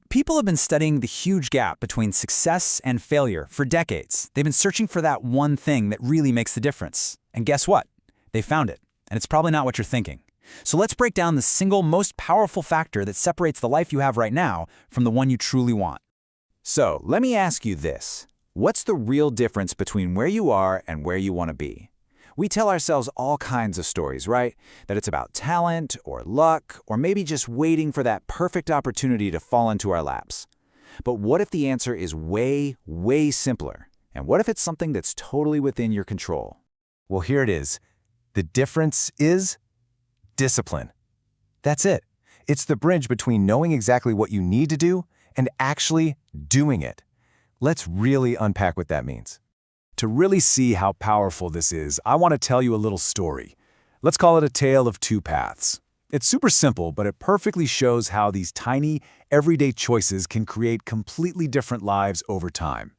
People have been studying the huge gap between success and failure for decades. They've been searching for that one thing that really makes the difference. And guess what? They found it. And it's probably not what you're thinking. So let's break down the single most powerful factor that separates the life you have right now from the one you truly want. So, let me ask you this. What's the real difference between where you are and where you want to be? We tell ourselves all kinds of stories, right? That it's about talent or luck or maybe just waiting for that perfect opportunity to fall into our laps. But what if the answer is way, way simpler? And what if it's something that's totally within your control? Well, here it is. The difference is discipline. That's it. It's the bridge between knowing exactly what you need to do and actually doing it. Let's really unpack what that means. To really see how powerful this is, I want to tell you a little story. Let's call it a tale of two paths. It's super simple, but it perfectly shows how these tiny, everyday choices can create completely different lives over time.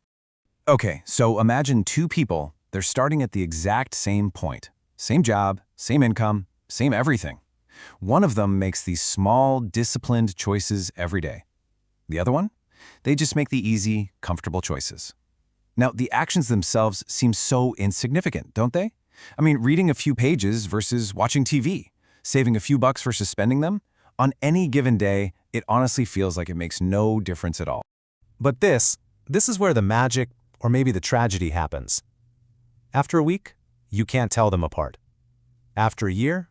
Okay, so imagine two people. They're starting at the exact same point. Same job, same income, same everything. One of them makes these small, disciplined choices every day. The other one? They just make the easy, comfortable choices. Now, the actions themselves seem so insignificant, don't they? I mean, reading a few pages versus watching TV, saving a few bucks versus spending them, on any given day, it honestly feels like it makes no difference at all. But this is where the magic, or maybe the tragedy, happens. After a week, you can't tell them apart. After a year,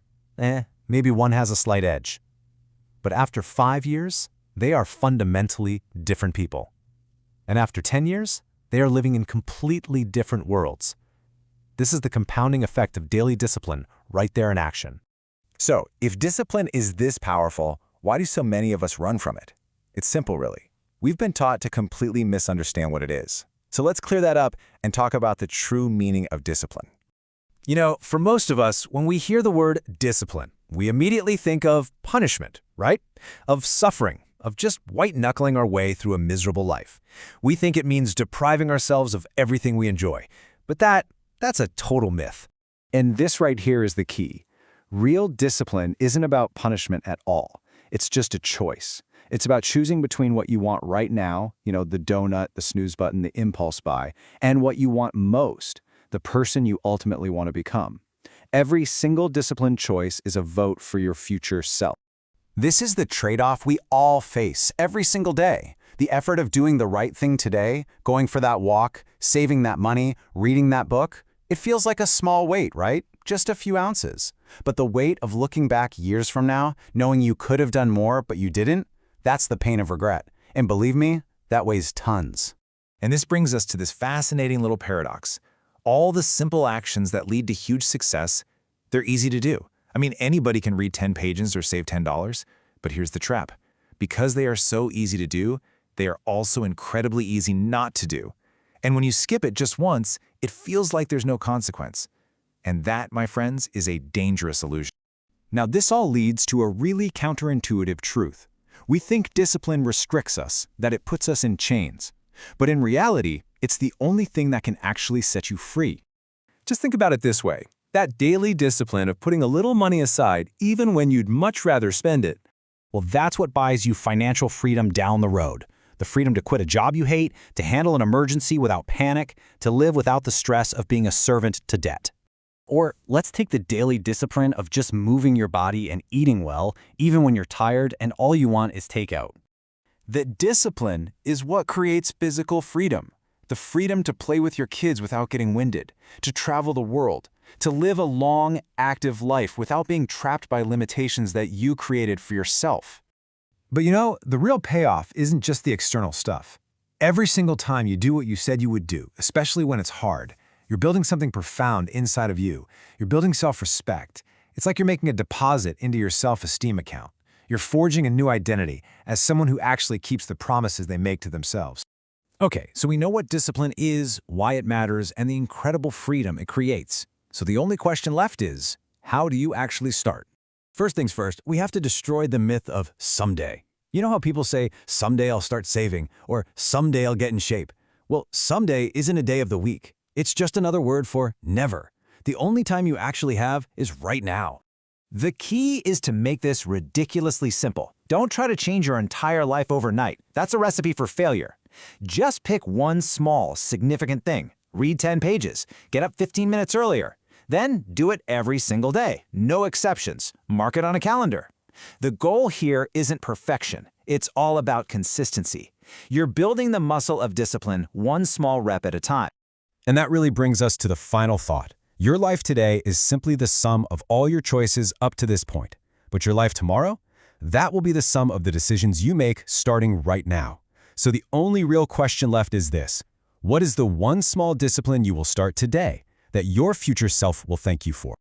maybe one has a slight edge. But after 5 years, they are fundamentally different people. And after 10 years, they are living in completely different worlds. This is the compounding effect of daily discipline right there in action. So, if discipline is this powerful, why do so many of us run from it? It's simple, really. We've been taught to completely misunderstand what it is. So let's clear that up and talk about the true meaning of discipline. For most of us, when we hear the word discipline, we immediately think of punishment, right? Of suffering, of just white-knuckling our way through a miserable life. We think it means depriving ourselves of everything we enjoy. But that's a total myth. And this right here is the key. Real discipline isn't about punishment at all. It's just a choice. It's about choosing between what you want right now, the donut, the snooze button, the impulse buy, and what you want most, the person you ultimately want to become. Every single disciplined choice is a vote for your future self. This is the trade-off we all face every single day. The effort of doing the right thing today, going for that walk, saving that money, reading that book, it feels like a small weight, right? Just a few ounces. But the weight of looking back years from now, knowing you could have done more but you didn't, that's the pain of regret. And believe me, that weighs tons. And this brings us to this fascinating little paradox. All the simple actions that lead to huge success, they're easy to do. I mean, anybody can read 10 pages or save $10, but here's the trap. Because they are so easy to do, they are also incredibly easy not to do. And when you skip it just once, it feels like there's no consequence. And that, my friends, is a dangerous illusion. Now, this all leads to a really counterintuitive truth. We think discipline restricts us, that it puts us in chains. But in reality, it's the only thing that can actually set you free. Just think about it this way. That daily discipline of putting a little money aside, even when you'd much rather spend it, Well, that's what buys you financial freedom down the road. The freedom to quit a job you hate, to handle an emergency without panic, to live without the stress of being a servant to debt. Or let's take the daily discipline of just moving your body and eating well, even when you're tired and all you want is takeout. The discipline is what creates physical freedom. The freedom to play with your kids without getting winded, to travel the world, to live a long, active life without being trapped by limitations that you created for yourself. But the real payoff isn't just the external stuff. Every single time you do what you said you would do, especially when it's hard, you're building something profound inside of you. You're building self-respect. It's like you're making a deposit into your self-esteem account. You're forging a new identity as someone who actually keeps the promises they make to themselves. Okay, so we know what discipline is, why it matters, and the incredible freedom it creates. So the only question left is, how do you actually start? First things first, we have to destroy the myth of someday. You know how people say, someday I'll start saving, or someday I'll get in shape? Well, someday isn't a day of the week. It's just another word for never. The only time you actually have is right now. The key is to make this ridiculously simple. Don't try to change your entire life overnight. That's a recipe for failure. Just pick one small, significant thing. Read 10 pages. Get up 15 minutes earlier. Then do it every single day. No exceptions. Mark it on a calendar. The goal here isn't perfection. It's all about consistency. You're building the muscle of discipline one small rep at a time. And that really brings us to the final thought. Your life today is simply the sum of all your choices up to this point. But your life tomorrow? That will be the sum of the decisions you make starting right now. So the only real question left is this: what is the one small discipline you will start today that your future self will thank you for?